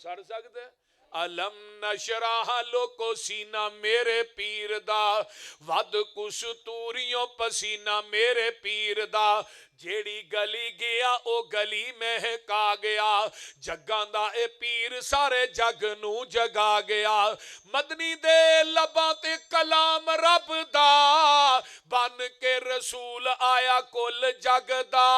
سڑ سکتے علم نشرح لوکو سینہ میرے پیر دا ود کستوریوں پسینہ میرے پیر دا جیڑی گلی گیا او گلی مہکا گیا جگاں دا اے پیر سارے جگ نو جگا گیا مدنی دے لباں تے کلام رب دا بن کے رسول آیا کل جگ دا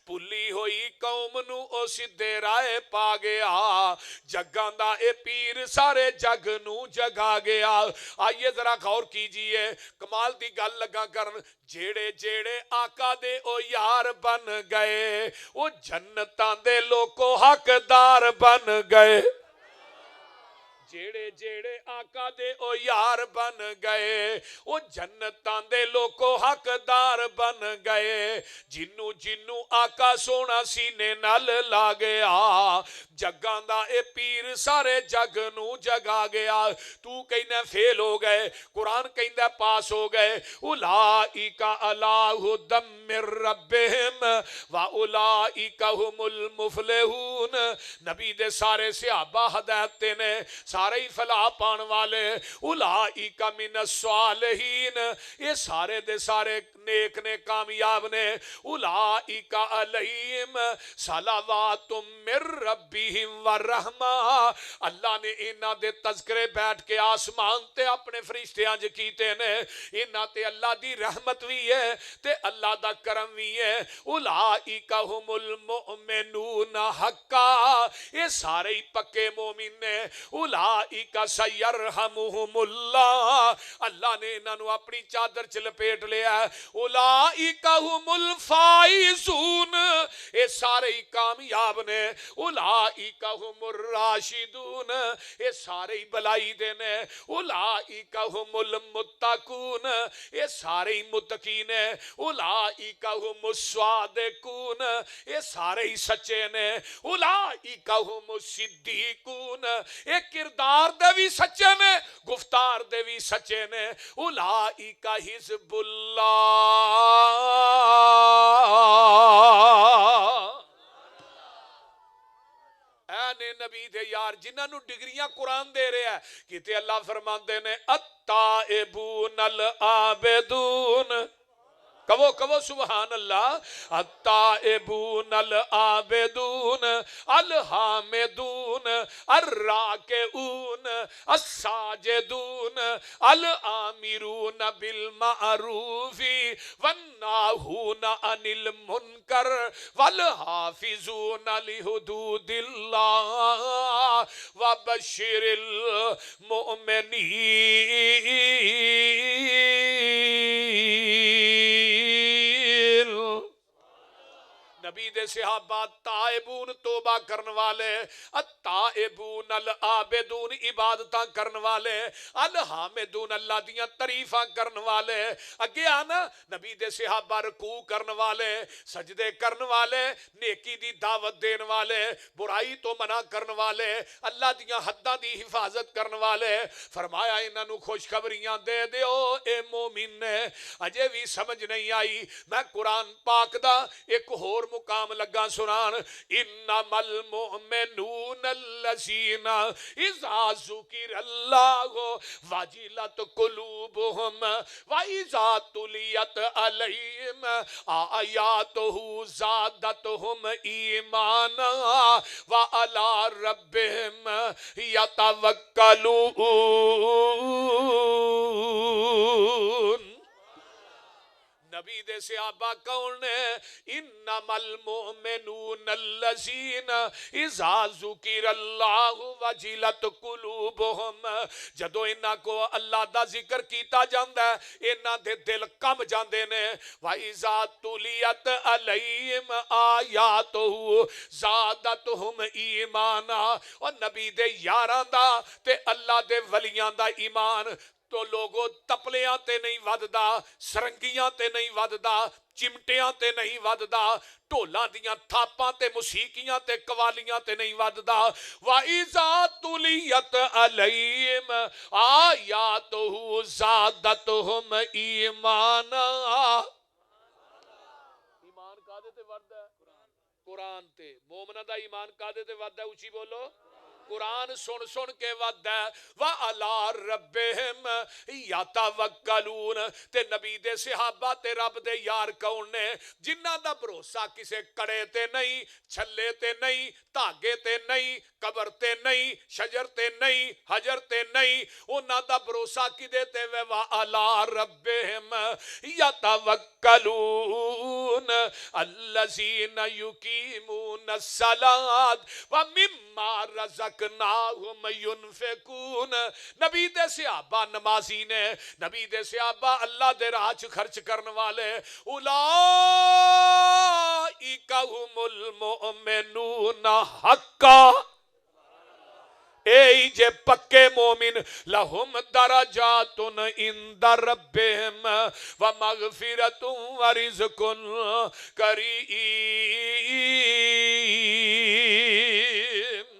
پلی ہوئی قوم نو او سدھے رائے پا گیا جگاں دا اے پیر سارے جگ نو جگا گیا آئیے ذرا غور کیجئے کمال دی گل لگا کرن جیڑے جیڑے آقا دے او یار بن گئے او جنتاں دے لوکو حقدار بن گئے جیڑے جیڑے آقا دے او یار بن گئے او جنتاں دے لوکو حقدار بن گئے جنو جنو آقا سونا سینے نال لا گیا جگاں دا اے پیر سارے جگ نو جگا گیا تو کہنا فیل ہو گئے قرآن کہنا پاس ہو گئے اولائکا علی ھدی من ربہم و اولائکا ھم المفلحون نبی دے سارے صحابہ ہدایت نے سارے ہی فلاح پان والے اولائکا من الصالحین یہ سارے دے سارے نیک نے کامیاب نے اولائکا علیہم صلوات من ربہم ورحمہ اللہ نے انہاں دے تذکرے بیٹھ کے آسمان تے اپنے فرشتے انج کیتے نے انہاں تے اللہ دی رحمت بھی ہے تے اللہ دا کرم بھی ہے اولائکا ہم المؤمنون حقا یہ سارے ہی پکے مومن نے اولائکا سیرحمہم اللہ اللہ نے انہاں نو اپنی چادر چ لپیٹ لیا اولائکا ہم الفائزون یہ سارے ہی کامیاب نے اولائکا ہم الراشدون یہ سارے ہی بلائی دے نے اولائکا ہم المتقون یہ سارے ہی متقین نے اولائکا ہم الصادقون یہ سارے ہی سچے نے اولائکا ہم الصدیقون یہ کردار دے بھی سچے نے گفتار دے بھی سچے نے اولائکا حزب اللہ اے نبی دے یار جنہاں نو ڈگریاں قرآن دے رہے ہیں کیتے اللہ فرماندے نے التائبون العابدون کہو سبحان اللہ التائبون العابدون الحامدون الراکعون الساجدون الآمرون بالمعروف والناہون عن المنکر والحافظون لحدود اللہ وبشر المؤمنین نبی دے صحابہ تائبون توبہ کرن والے التائبون العابدون عبادتاں کرن والے الحامدون اللہ دیاں تعریفاں کرن والے اگے آنا نبی دے صحابہ رکوع کرن والے سجدے کرن والے نیکی دی دعوت دین والے برائی تو منع کرن والے اللہ دیاں حداں دی حفاظت کرن والے فرمایا انہاں نو خوشخبریاں دے دیو اے مومن نے اجے بھی سمجھ نہیں آئی میں قرآن پاک دا ایک ہور مقام لگا سنان انما المؤمنون الذین اذا ذکر اللہ وجلت قلوبهم واذا تلیت علیہم آیاتہ زادتهم ایمانا وعلی ربهم یتوکلون نبی دے صحابہ کون نے انما المؤمنون الذین اذا ذکر اللہ وجلت قلوبهم جدو انہاں کو اللہ دا ذکر کیتا جاندا ہے انہاں دے دل کم جاندے نے وَإِذَا تُلِيَتْ عَلَيْهِمْ آیاتہ زادتهم ایمانا اور نبی دے یاراں دا تے اللہ دے ولیاں دا ایمان تو لوگوں تپلیاں تے نہیں وددا سرنگیاں تے نہیں وددا چمٹیاں تے نہیں وددا ٹولاں دیاں تھاپاں تے موسیقیاں تے قوالیاں تے نہیں وددا وَإِذَا تُلِيَتْ عَلَيْهِمْ آیاتہ زادتهم ایمانا ایمان کادے تے وددا ہے قرآن تے مومنہ دا ایمان کادے تے وعدہ اچھی بولو قرآن سن سن کے وعدہ وَعَلَىٰ رَبِّهِمْ يَتَوَكَّلُونَ تے نبی دے صحابہ تے رب دے یار کون نے جنہ دا بھروسہ کسے کڑے تے نہیں چھلے تے نہیں دھاگے تے نہیں قبر تے نہیں شجر تے نہیں حجر تے نہیں انہاں دا بھروسہ کدے تے وَعَلَىٰ رَبِّهِمْ يَتَوَكَّلُونَ الَّذِينَ يُقِيمُونَ الصَّلَاةَ وَمِمَّا رَزَقْنَاهُمْ يُنْفِقُونَ نبی دے صحابہ نمازی نے نبی دے صحابہ اللہ دے راہ چ خرچ کرن والے اولئک هم المؤمنون حقا اے جے پکے مومن لہم درجات عند ربہم ومغفرت ورزق کریم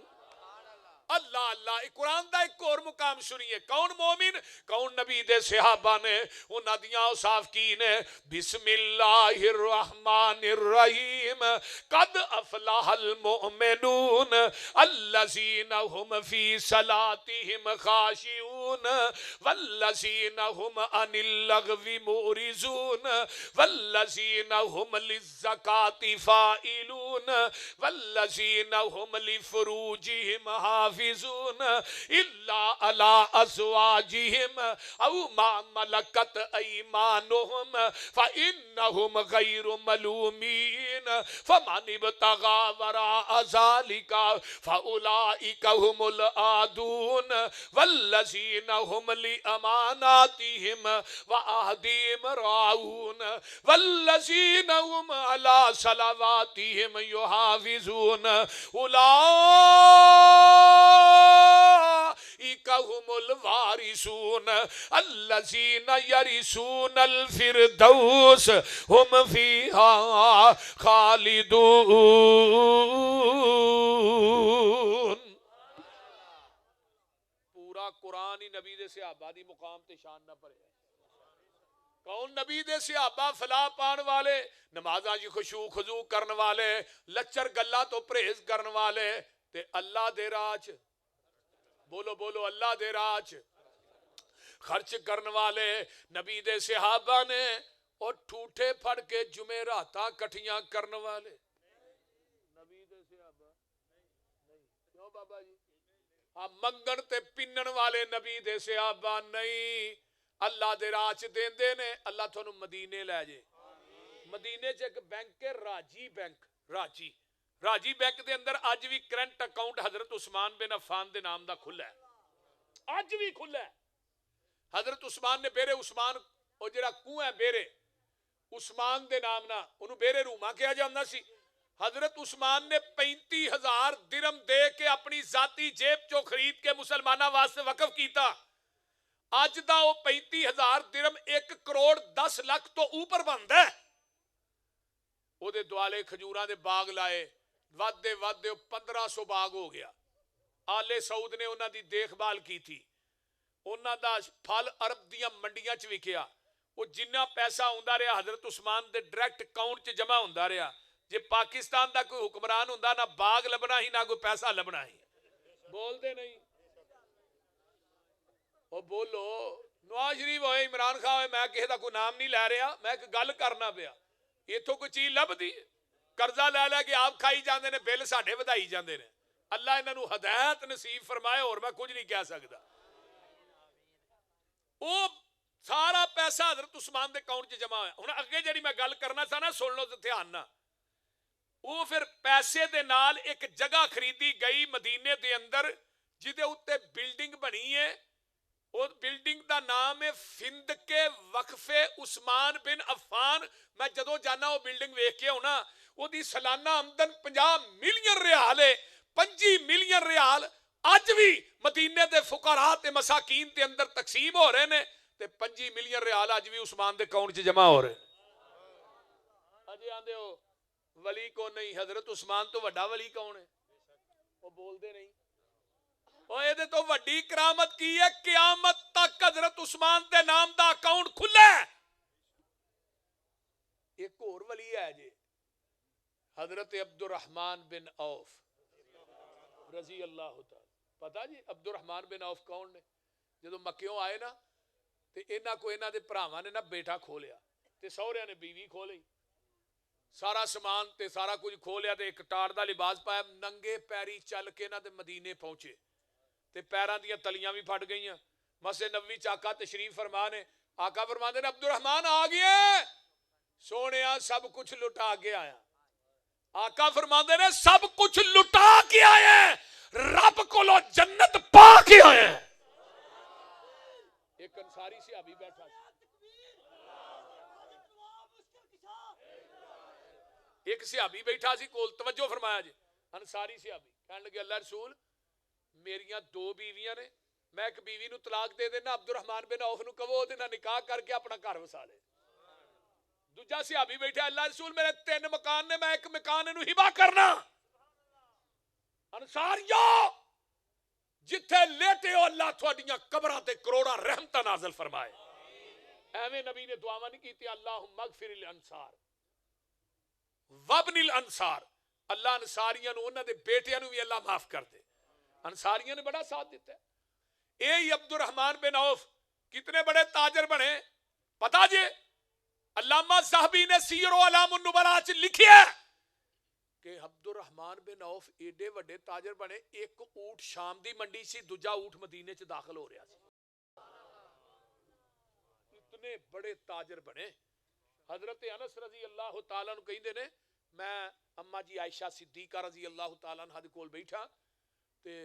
اللہ اللہ قرآن دا ایک اور مقام سنیے کون مومن کون نبی دے صحابہ نے انہاں دیاں اوصاف کی نے بسم اللہ الرحمن الرحیم قد افلح المؤمنون الذین هم فی صلاتهم خاشعون والذین هم عن اللغو معرضون والذین هم للزکاة فاعلون والذین هم لفروجهم حافظون الا على ازواجهم او ما ملكت ايمانهم فانهم غير ملومين فمن ابتغى وراء ذلك فاولئك هم العادون والذين هم لاماناتهم وعهدهم راعون والذين هم على صلواتهم يحافظون اولئک هم الوارثون الذین یرثون الفردوس هم فیہا خالدون پورا قرآن ہی نبی دے صحابہ دی مقام تے شان نہ پڑے کون نبی دے صحابہ فلاح پان والے نمازاں جی خشوع خضوع کرن والے لچر گلاں تو پرہیز کرن والے تے اللہ دے راج بولو بولو اللہ دے راج خرچ کرن والے نبی دے صحابہ نے اور ٹھوٹے پھڑ کے جمعراتاں کٹھیاں کرن والے نبی دے صحابہ نہیں کیوں بابا جی منگن تے پنن والے نبی دے صحابہ نہیں اللہ دے راج دیندے نے اللہ تھانوں مدینے لے جے مدینے چ ایک بینک ہے راجی بینک راجی بینک دے اندر آج بھی کرنٹ اکاؤنٹ حضرت عثمان بن عفان دے نام دا کھلا ہے آج بھی کھلا ہے حضرت عثمان نے بیرے عثمان او جڑا کنواں ہے بیرے عثمان دے نام نہ انہوں بیرے روما کیا جاندہ سی حضرت عثمان نے 35,000 درم دے کے اپنی ذاتی جیب چو خرید کے مسلمانہ واسطے وقف کیتا آج دا وہ 35,000 درم 1 کروڑ 10 لاکھ تو اوپر بند ہے وہ دے دوالے کھجوراں دے باغ لائے ود 1500 باغ ہو گیا آلے سعود نے انہاں دی دیکھ بھال کی تھی انہاں دا پھل عرب دیاں منڈیاں چ وکیا وہ جنہ پیسہ ہوندا رہا حضرت عثمان دے ڈائریکٹ اکاؤنٹ چ جمع ہوندا رہا جے پاکستان دا کوئی حکمران ہوندا نہ باغ لبنا ہی نہ کوئی پیسہ لبنا ہی بول دے نہیں وہ بولو نواز شریف ہوئے عمران خان ہوئے میں کسی دا کوئی نام نہیں لے رہا میں ایک گل کرنا پیا اتوں کوئی چیز لب دی قرضہ لے لے کے آپ کھائی جاندے نے بل ساڈے ودائی جاندے نے اللہ انہاں نوں ہدایت نصیب فرمائے اور میں کچھ نہیں کہہ سکتا وہ سارا پیسہ حضرت عثمان دے اکاؤنٹ چ جمع ہوا ہن اگے جڑی میں گل کرنا سا نا سن لو تے دھیان نال وہ پھر پیسے دے نال ایک جگہ خریدی گئی مدینے دے اندر جدے اوتے بلڈنگ بنی ہے وہ بلڈنگ دا نام ہے فندق وقف عثمان بن عفان میں جدو جانا وہ بلڈنگ ویکھ کے ہونا وہ دی سالانہ آمدن 50 ملین ریال ہے 25 ملین ریال اج بھی مدینے دے فقراء تے مساکین دے اندر تقسیم ہو رہے نے تے 25 ملین ریال اج بھی عثمان دے اکاؤنٹ چ جمع ہو رہے اجے آندے ہو ولی کو نہیں حضرت عثمان تو وڈا ولی کون ہے وہ بول دے نہیں یہ تو وڈی کرامت کی ہے قیامت تک حضرت عثمان دے نام دا اکاؤنٹ کھلا ہے ایک اور ولی ہے جی حضرت عبد الرحمن بن عوف رضی اللہ تعالی. پتا جی عبد الرحمن بن عوف کون نے؟ جدو مکیوں آئے نا تے انہاں کو انہاں دے بھراواں نے نا بیٹا کھولیا تے سہریاں نے بیوی کھولی, سارا سامان تے سارا کچھ کھولیا تے ایک ٹاٹ دا لباس پایا, ننگے پیری چل کے نا تے مدینے پہنچے تے پیراں دیاں تلیاں بھی پھٹ گئیاں. مسجد نبوی چ آقا تشریف فرما نے, آقا فرماندے نے عبد الرحمن آ گیا سونیا سب کچھ لٹا کے آیا. آقا فرماندے نے سب کچھ لٹا کے آئے رب کولو جنت پا کے آئے. ایک انصاری صحابی بیٹھا ایک صحابی بیٹھا سی کول, توجہ فرمایا جی, انصاری صحابی کہنے لگے اللہ رسول میریاں 2 بیویاں نے, میں ایک بیوی نو طلاق دے دینا, عبد الرحمن بن عوف نو کہو دے نا نکاح کر کے اپنا گھر وسا لے. دوجا صحابی بیٹھا اللہ رسول میرے 3 مکان نے, میں ایک مکان انو ہبا کرنا. انصاریو جتھے لیٹے ہو اللہ تھوڑیاں قبراں تے کروڑاں رحمتاں نازل فرمائے. ایویں نبی نے دعاواں نہیں کیتی اللہم اغفر الانصار وابن الانصار, اللہ انصاریاں نو انہاں دے بیٹیاں نو بھی اللہ معاف کر دے. انصاریاں نے بڑا ساتھ دیتا ہے. اے عبد الرحمن بن عوف کتنے بڑے تاجر بنے پتا جی. علامہ ذہبی نے سیر و اعلام النبلاء چ لکھیا کہ عبد الرحمن بن عوف ایڈے وڈے تاجر بنے, ایک اونٹ شام دی منڈی سی, دوجا اونٹ مدینے چ داخل ہو رہا سی. اتنے بڑے تاجر بنے. حضرت انس رضی اللہ تعالیٰ عنہ کہندے نے میں اما جی عائشہ صدیقہ رضی اللہ تعالیٰ عنہ دے کول بیٹھا تے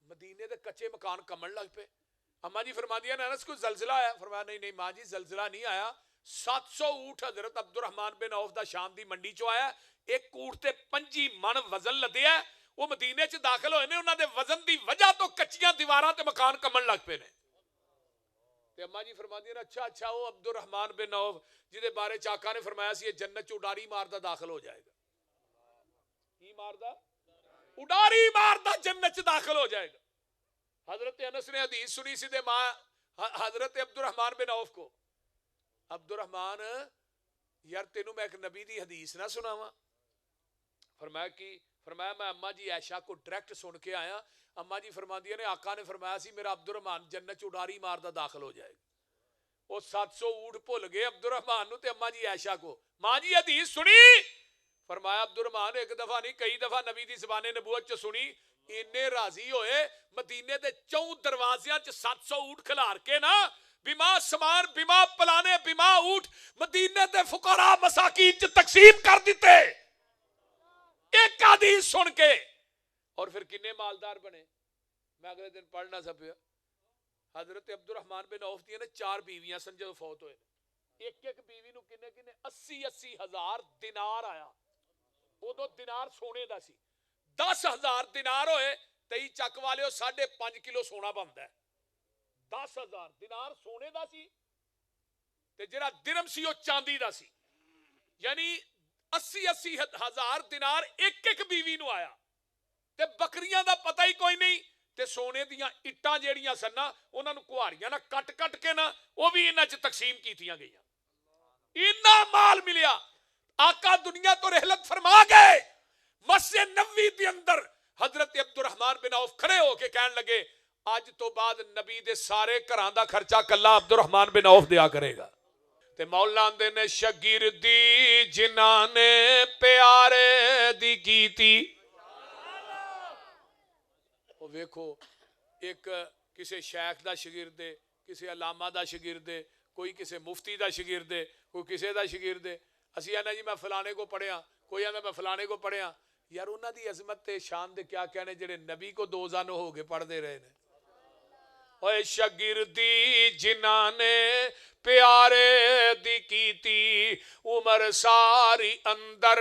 مدینے دے کچے مکان کمن لگ پے. اما جی فرما دیا انس کو زلزلہ آیا؟ فرمایا نہیں نہیں ماں جی زلزلہ نہیں آیا, 700 اونٹ حضرت عبد الرحمن بن عوف دا شام دی منڈی چو آیا, ایک اونٹ تے 25 من وزن لدیا, وہ مدینے چ داخل ہوئے نے, انہاں دے وزن دی وجہ تو کچیاں دیواراں تے مکان کمن لگ پے نے. تے اما جی فرما دیا اچھا اچھا وہ عبد الرحمن بن عوف جدے بارے آقا نے فرمایا سی یہ جنت چ اڈاری ماردا داخل ہو جائے گا. کی ماردا؟ اڈاری ماردا جنت چ داخل ہو جائے گا. حضرت انس نے حدیث سنی سی دے ماں حضرت عبد الرحمن بن عوف کو, عبد الرحمن یار تینوں میں ایک نبی دی حدیث نہ سناواں؟ فرمایا کی؟ فرمایا میں اما جی عائشہ کو ڈائریکٹ سن کے آیا. اما جی فرماندیاں نے آقا نے فرمایا سی میرا عبد الرحمن جنت چ اڈاری ماردا داخل ہو جائے گا. وہ 700 اونٹ بھول گئے عبد الرحمن نو تے اما جی عائشہ کو. ماں جی حدیث سنی؟ فرمایا عبد الرحمن ایک دفعہ نہیں کئی دفعہ نبی دی زبان نبوت چ سنی. انہیں راضی ہوئے مدینے دے 4 دروازیاں چ 700 اونٹ کھلار کے نا بیما سامان بیما پلانے بیما اونٹ مدینے دے فقراء مساکین چ تقسیم کر دیتے ایک حدیث سن کے. اور پھر کنے مالدار بنے. میں اگلے دن پڑھنا سا پیا حضرت عبد الرحمن بن عوف دی نے 4 بیویاں سن جدوں فوت ہوئے, ایک ایک بیوی نو کنے کنے 80 ہزار دینار آیا. ادو دینار سونے دا سی. 10,000 دینار ہوئے تئی چک والے 5.5 کلو سونا بنتا ہے. 10,000 دینار سونے دا سی تے جڑا درم سی وہ چاندی دا سی. یعنی 80 ہزار دینار ایک ایک بیوی نو آیا. تے بکریاں دا پتہ ہی کوئی نہیں تے سونے دیاں اٹاں جیڑیاں سن نا انہاں نو کہاریاں نا کٹ کٹ کے نا وہ بھی انہاں چ تقسیم کیتیاں گئیاں. اتنا مال ملیا. آقا دنیا تو رحلت فرما گئے. مسجد نبوی دے اندر حضرت عبد الرحمن بن عوف کھڑے ہو کے کہن لگے اج تو بعد نبی دے سارے گھراں دا خرچہ کلا عبد الرحمن بن عوف دیا کرے گا. تے مولا آندے نے شاگردی جنہاں نے پیارے دی کیتی. او ویکھو ایک کسی شیخ دا شاگرد ہے, کسی علامہ دا شاگرد ہے, کوئی کسی مفتی دا شاگرد ہے, کوئی کسی دا شاگرد ہے. اسی آنا جی میں فلانے کو پڑھیا, کوئی آنا میں فلانے کو پڑھیا. یار انہاں دی عظمت تے شان دے کیا کہنے جڑے نبی کو 2 زانو ہو کے پڑھ دے رہے نے. اوے شاگردی جنہاں نے پیارے دی کیتی عمر ساری اندر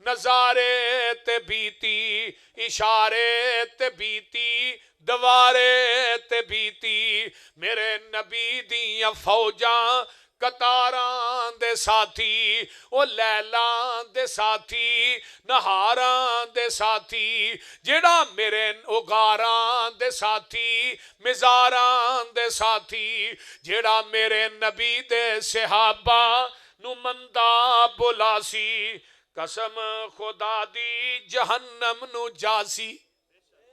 نظارے تے بیتی اشارے تے بیتی دوارے تے بیتی میرے نبی دیاں فوجاں قطاراں دے ساتھی او لیلاں دے ساتھی نہاراں دے ساتھی جڑا میرے اگاراں دے ساتھی مزاراں دے ساتھی جڑا میرے نبی دے صحابہ نو مندا بولا سی ਕਸਮ ਖੁਦਾ ਦੀ ਜਹੰਨਮ ਨੂੰ ਜਾਸੀ